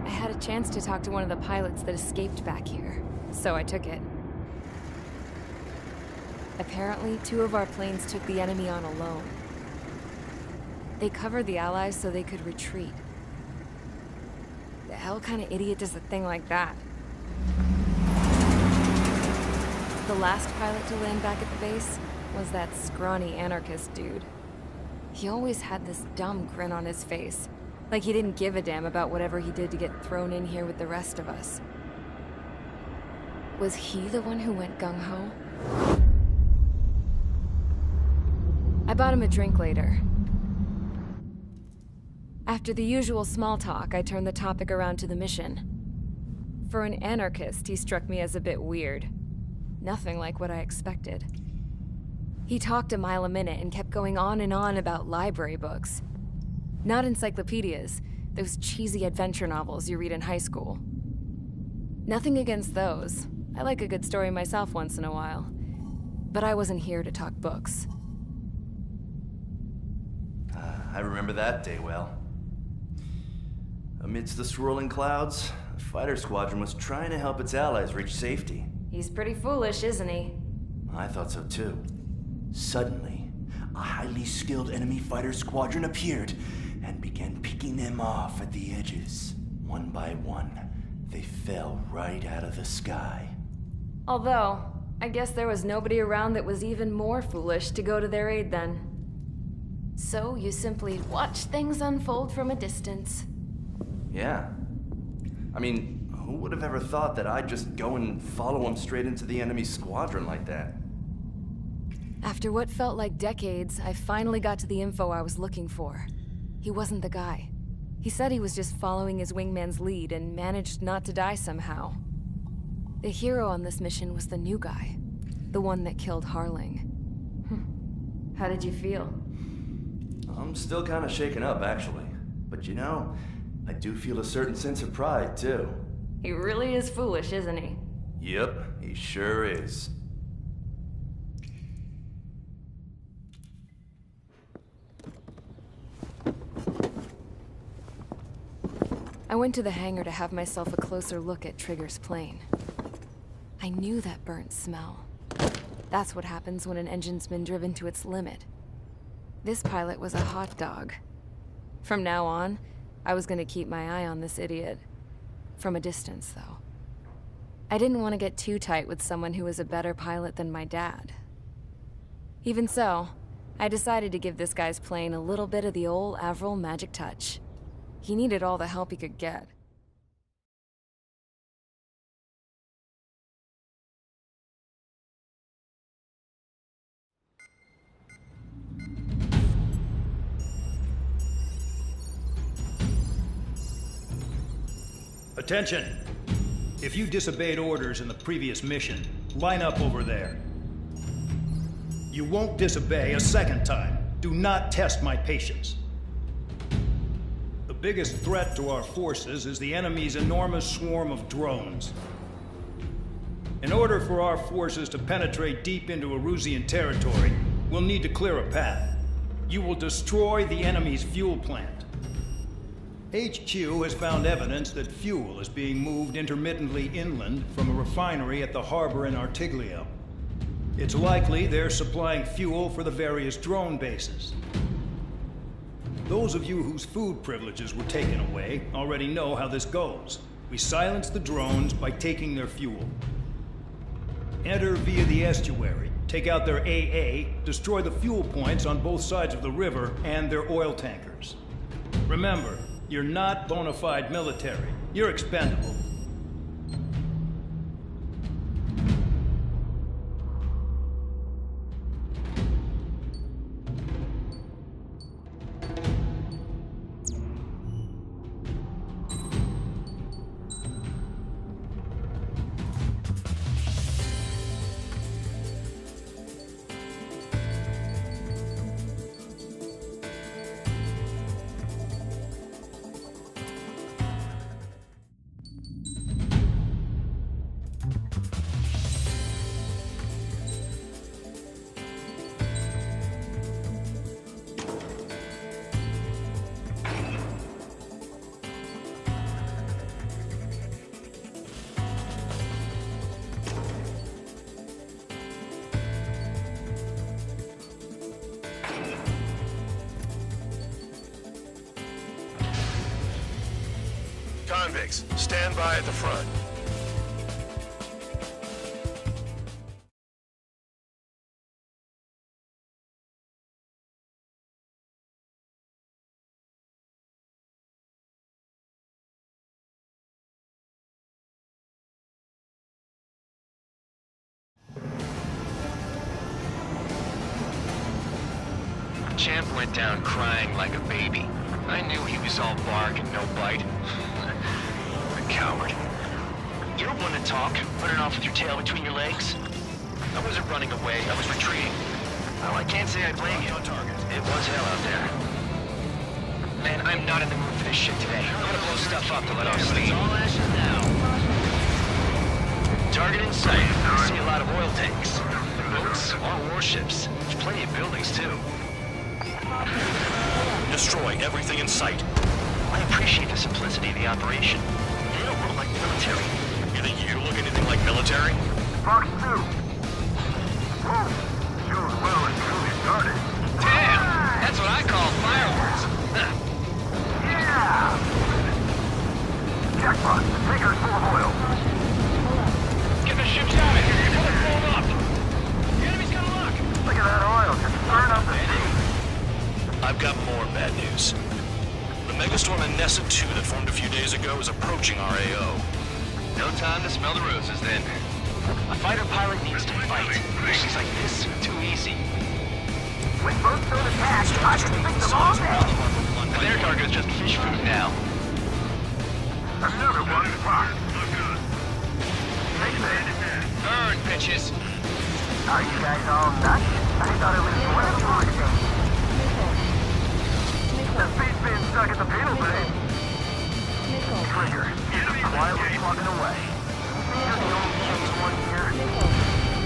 I had a chance to talk to one of the pilots that escaped back here, so I took it. Apparently, 2 of our planes took the enemy on alone. They covered the Allies so they could retreat. The hell kind of idiot does a thing like that? The last pilot to land back at the base was that scrawny anarchist dude. He always had this dumb grin on his face, like he didn't give a damn about whatever he did to get thrown in here with the rest of us. Was he the one who went gung-ho? I bought him a drink later. After the usual small talk, I turned the topic around to the mission. For an anarchist, he struck me as a bit weird. Nothing like what I expected. He talked a mile a minute and kept going on and on about library books. Not encyclopedias, those cheesy adventure novels you read in high school. Nothing against those. I like a good story myself once in a while. But I wasn't here to talk books. I remember that day well. Amidst the swirling clouds, a fighter squadron was trying to help its allies reach safety. He's pretty foolish, isn't he? I thought so too. Suddenly, a highly skilled enemy fighter squadron appeared and began picking them off at the edges. One by one, they fell right out of the sky. Although, I guess there was nobody around that was even more foolish to go to their aid then. So you simply watch things unfold from a distance. Yeah. I mean, who would have ever thought that I'd just go and follow him straight into the enemy squadron like that? After what felt like decades, I finally got to the info I was looking for. He wasn't the guy. He said he was just following his wingman's lead and managed not to die somehow. The hero on this mission was the new guy. The one that killed Harling. How did you feel? I'm still kind of shaken up, actually. But you know, I do feel a certain sense of pride, too. He really is foolish, isn't he? Yep, he sure is. I went to the hangar to have myself a closer look at Trigger's plane. I knew that burnt smell. That's what happens when an engine's been driven to its limit. This pilot was a hot dog. From now on, I was gonna keep my eye on this idiot. From a distance, though. I didn't want to get too tight with someone who was a better pilot than my dad. Even so, I decided to give this guy's plane a little bit of the old Avril magic touch. He needed all the help he could get. Attention! If you disobeyed orders in the previous mission, line up over there. You won't disobey a second time. Do not test my patience. The biggest threat to our forces is the enemy's enormous swarm of drones. In order for our forces to penetrate deep into Erusian territory, we'll need to clear a path. You will destroy the enemy's fuel plant. HQ has found evidence that fuel is being moved intermittently inland from a refinery at the harbor in Artiglio. It's likely they're supplying fuel for the various drone bases. Those of you whose food privileges were taken away already know how this goes. We silence the drones by taking their fuel. Enter via the estuary, take out their AA, destroy the fuel points on both sides of the river and their oil tankers. Remember, you're not bona fide military. You're expendable. Convicts, stand by at the front. Champ went down crying like a baby. I knew he was all bark and no bite. A coward. You're one to talk, running off with your tail between your legs. I wasn't running away, I was retreating. Well, I can't say I blame you. It was hell out there. Man, I'm not in the mood for this shit today. I'm gonna blow stuff up to let off steam. All ashes now. Target in sight. I see a lot of oil tanks. Boats, all warships. There's plenty of buildings, too. Destroy everything in sight. I appreciate the simplicity of the operation. They don't look like military. You think you look anything like military? Fox 2. Whoa. Shows well and truly started. Damn! That's what I call fireworks. Huh. Yeah! Jackpot. The tanker's full of oil. Get the ships out of here. You're gonna blow them up. The enemy's gonna lock. Look at that oil. Just burn up the sea. I've got more bad news. The megastorm in Nessa 2 that formed a few days ago is approaching our AO. No time to smell the roses, then. A fighter pilot needs to fight. Missions like this are too easy. When boats don't attack, I can fix them all day. But their target is just fish food now. Another one spot. Take this. Burn, bitches. Are you guys all nuts? I thought it was one of your things. The speed's being stuck at the penal bay. Trigger. Quietly plugging away. You're the only changed one here.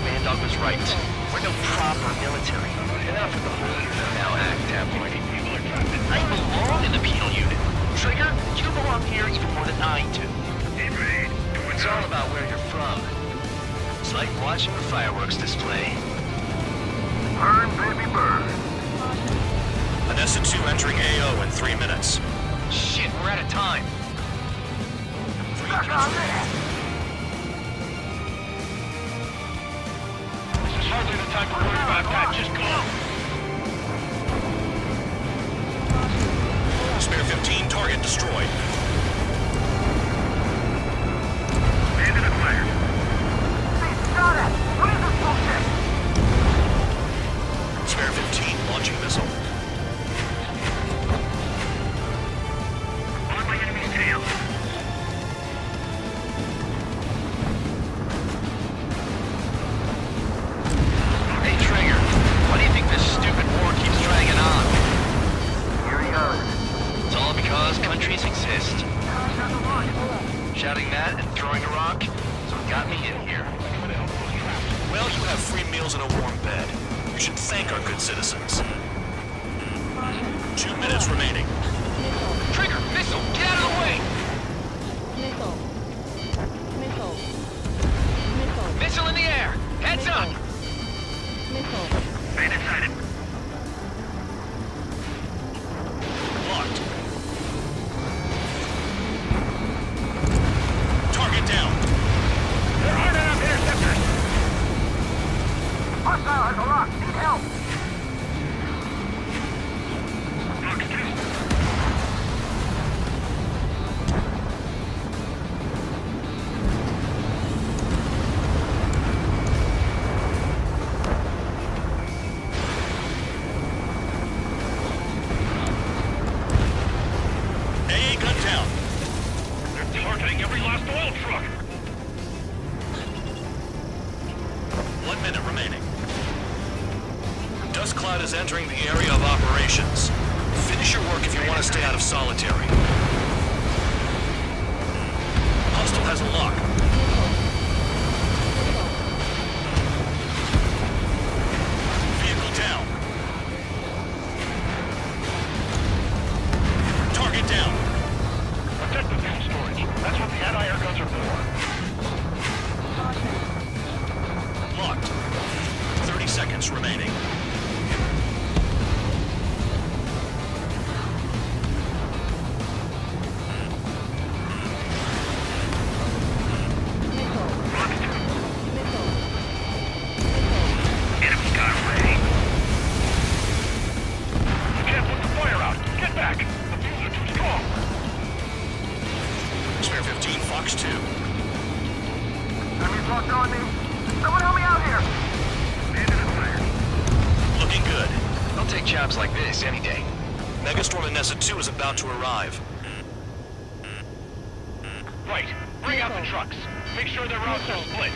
Bandog was right. We're no proper military. Enough of the whole now act tabloid. I belong in the penal unit. Trigger, you belong here even more than I do. It's all about where you're from. It's like watching a fireworks display. Burn, baby, burn. Nessa 2 entering AO in 3 minutes. Shit, we're out of time. Stuck on this. This is hardly the time to worry about that. Just go. Spare 15, target destroyed. Bandit acquired. Hey, shot at! What is this bullshit? Spare 15, launching missile. On my enemy's tail. Hey, Trigger, why do you think this stupid war keeps dragging on? Here he goes. It's all because countries exist. Shouting that and throwing a rock is what got me in here. Well, you have free meals and a warm bed. You should thank our good citizens. 2 minutes remaining. Trigger, missile, get out of the way! Missile. Missile. Missile in the air! Heads up! Missile. Bandit sighted. Locked. Target down. There aren't enough interceptors. Hostile has a lock. Need help. AA gun down. They're targeting every last oil truck. 1 minute remaining. Dust cloud is entering the area of operations. Finish your work if you want to stay out of solitary. Hostile has a lock. Vehicle down. Target down. Protect the fuel storage. That's what the anti-air guns are for. Locked. 30 seconds remaining. Fox 2. Enemies locked on me. Someone help me out here. Looking good. I'll take jobs like this any day. Megastorm and Nessa 2 is about to arrive. Right. Bring out the trucks. Make sure their routes are split.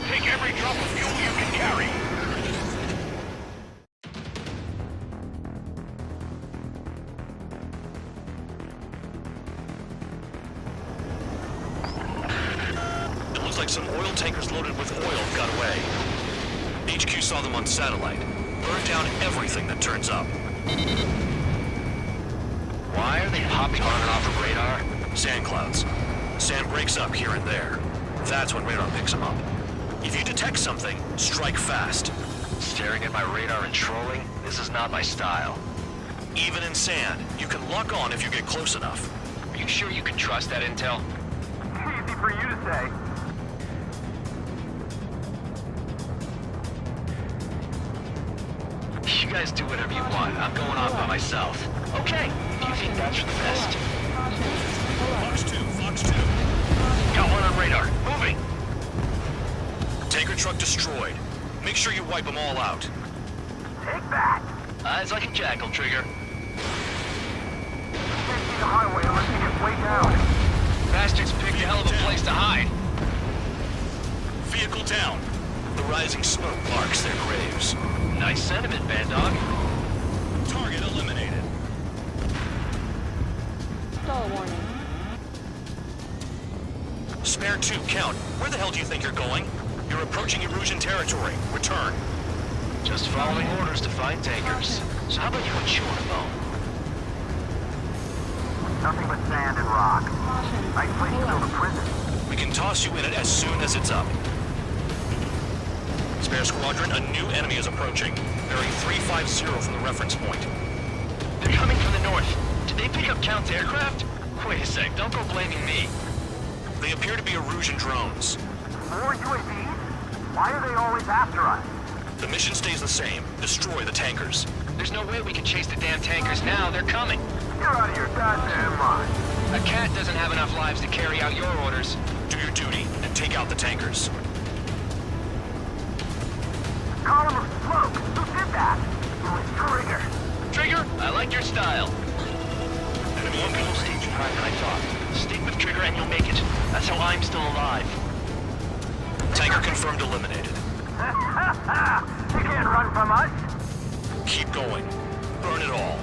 Take every drop of fuel you can carry. It looks like some oil tankers loaded with oil got away. HQ saw them on satellite. Burned down everything that turns up. Why are they popping on and off of radar? Sand clouds. Sand breaks up here and there. That's when radar picks them up. If you detect something, strike fast. Staring at my radar and trolling? This is not my style. Even in sand, you can lock on if you get close enough. Are you sure you can trust that intel? Easy for you to say. You guys do whatever you want. I'm going off by myself. Okay, if you think that's for the best. Fox 2, Fox 2. Got one on radar. Moving. Tanker truck destroyed. Make sure you wipe them all out. Take that. Eyes like a jackal, Trigger. You can't see the highway unless you get way down. Bastards picked a hell of a place to hide. Vehicle down. The rising smoke marks their graves. Nice sentiment, Bad Dog. Target eliminated. Stall warning. Spare 2, count. Where the hell do you think you're going? You're approaching Erusian territory. Return. Just following orders to find tankers. So how about you and chew on a bone? Nothing but sand and rock. Nice place to build a prison. We can toss you in it as soon as it's up. Spare squadron, a new enemy is approaching. Bearing 350 from the reference point. They're coming from the north. Did they pick up Count's aircraft? Wait a sec, don't go blaming me. They appear to be Erusian drones. More UAVs? Why are they always after us? The mission stays the same. Destroy the tankers. There's no way we can chase the damn tankers now. They're coming. You're out of your goddamn mind. A cat doesn't have enough lives to carry out your orders. Do your duty and take out the tankers. Column of smoke. Who did that? It was Trigger. Trigger, I like your style. Enemy More people stay behind than I thought. Stick with Trigger and you'll make it. That's how I'm still alive. Tanker confirmed eliminated. You can't run from us. Keep going. Burn it all.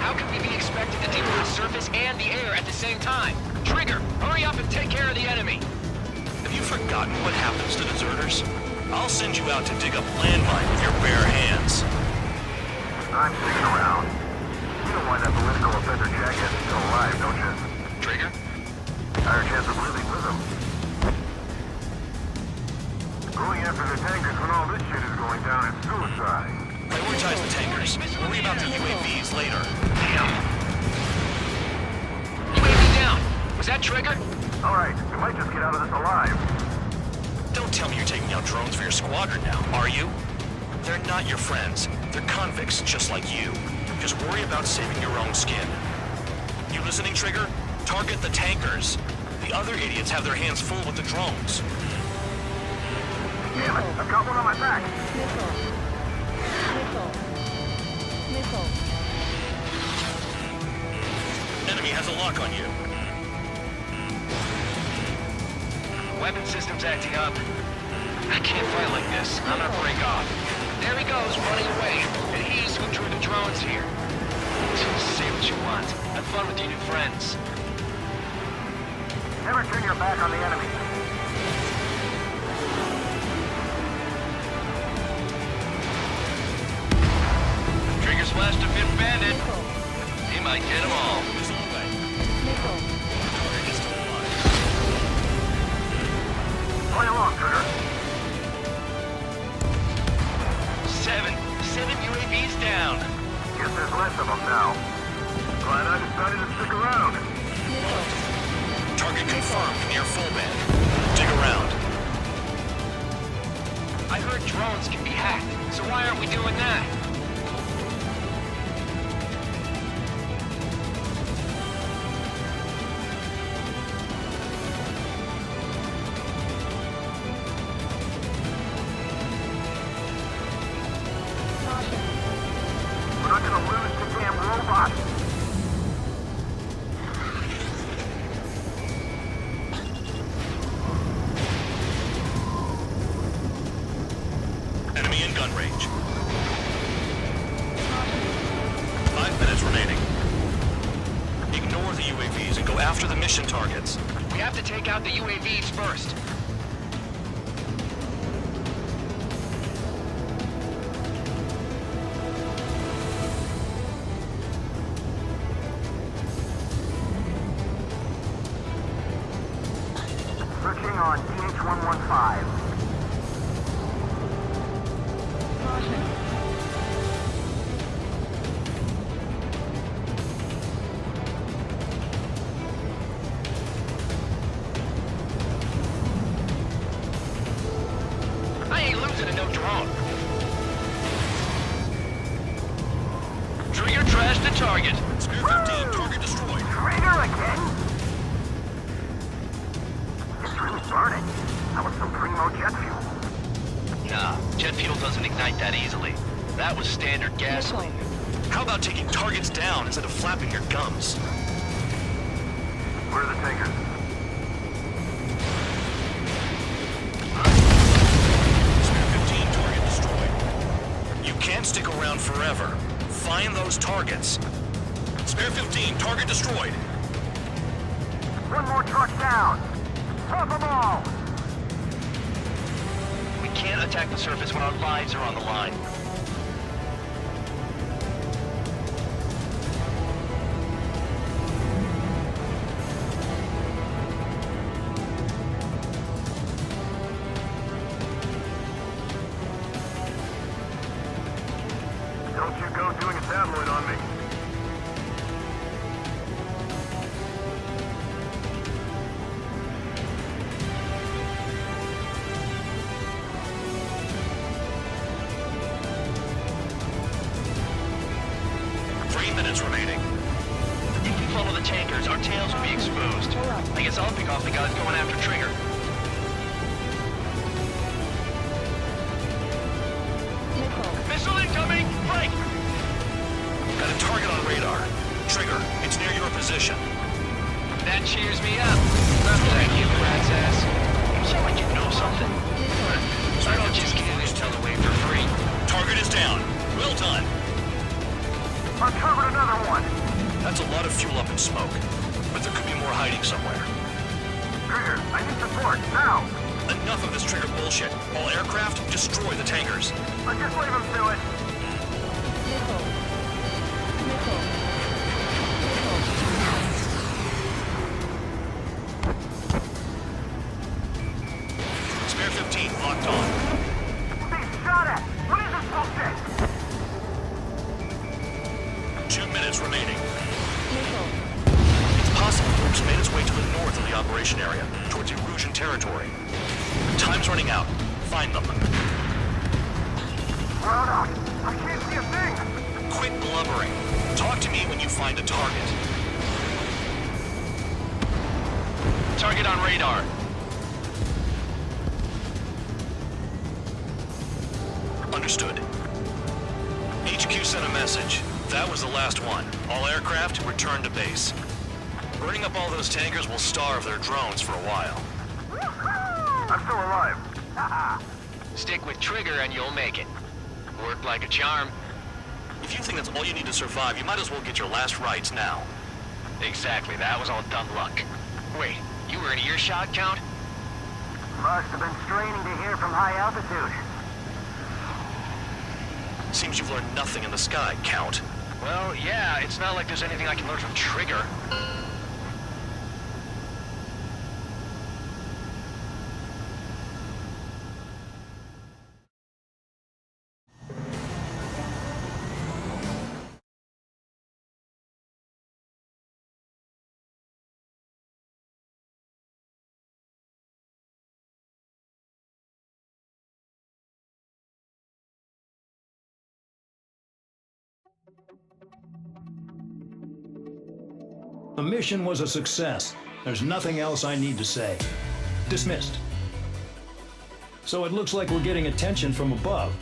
How can we be expected to deal with the surface and the air at the same time? Trigger, hurry up and take care of the enemy. Have you forgotten what happens to deserters? I'll send you out to dig up landmine with your bare hands. I'm sticking around. You know why that political offender jackass is still alive, don't you? Trigger? Higher chance of living with him. Going after the tankers when all this shit is going down is suicide. Prioritize the tankers. Worry about the UAVs later. Damn. UAV down. Was that Trigger? All right, we might just get out of this alive. Don't tell me you're taking out drones for your squadron now, are you? They're not your friends. They're convicts just like you. Just worry about saving your own skin. You listening, Trigger? Target the tankers. The other idiots have their hands full with the drones. Damn it, I've got one on my back. Missile. Missile. Missile. Enemy has a lock on you. Weapon system's acting up. I can't fight like this. I'm gonna break off. There he goes, running away. And he's who drew the drones here. Say what you want. Have fun with your new friends. Never turn your back on the enemy. Trigger's flashed a fifth bandit. He might get them all. Missile away. Missile. Target is still alive. Play along, Trigger. Seven UAVs down. Guess there's less of them now. Glad I decided to stick around. Target confirmed near full band. Dig around. I heard drones can be hacked, so why aren't we doing that? UAVs and go after the mission targets. We have to take out the UAVs first. Searching on DH-115. Caution. I ain't losing to no drone. Trigger trashed the target. Spear 15, target destroyed. Trigger again? It's really burning. That was some primo jet fuel. Nah, jet fuel doesn't ignite that easily. That was standard gasoline. How about taking targets down instead of flapping your gums? Where are the tankers? Spear 15, target destroyed. You can't stick around forever. Find those targets. Spear 15, target destroyed. One more truck down. Drop them all. We can't attack the surface when our lives are on the line. Don't you go doing a tabloid on me. Minutes remaining. If we follow the tankers, our tails will be exposed. I guess I'll pick off the guys going after Trigger. Missile. Missile incoming! Break! Got a target on radar. Trigger, it's near your position. That cheers me up. Thank you, rat's ass. You sound like you know something. I don't just give this intel away for free. Target is down. Well done. Uncovered another one. That's a lot of fuel up in smoke. But there could be more hiding somewhere. Trigger, I need support, now. Enough of this Trigger bullshit. All aircraft, destroy the tankers. Just leave them to it. Missile. Missile. Spare 15, locked on. Being shot at. What is this bullshit? 2 minutes remaining. Missile. It's possible Groups made its way to the north of the operation area, towards Erusian territory. Time's running out. Find them. Hold on. I can't see a thing. Quit blubbering. Talk to me when you find a target. Target on radar. Understood. HQ sent a message. That was the last one. All aircraft, return to base. Burning up all those tankers will starve their drones for a while. I'm still alive. Stick with Trigger and you'll make it. Worked like a charm. If you think that's all you need to survive, you might as well get your last rites now. Exactly, that was all dumb luck. Wait, you were in earshot, Count? Must have been straining to hear from high altitude. Seems you've learned nothing in the sky, Count. Well, yeah, it's not like there's anything I can learn from Trigger. The mission was a success. There's nothing else I need to say. Dismissed. So it looks like we're getting attention from above.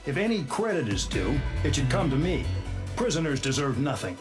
If any credit is due, it should come to me. Prisoners deserve nothing.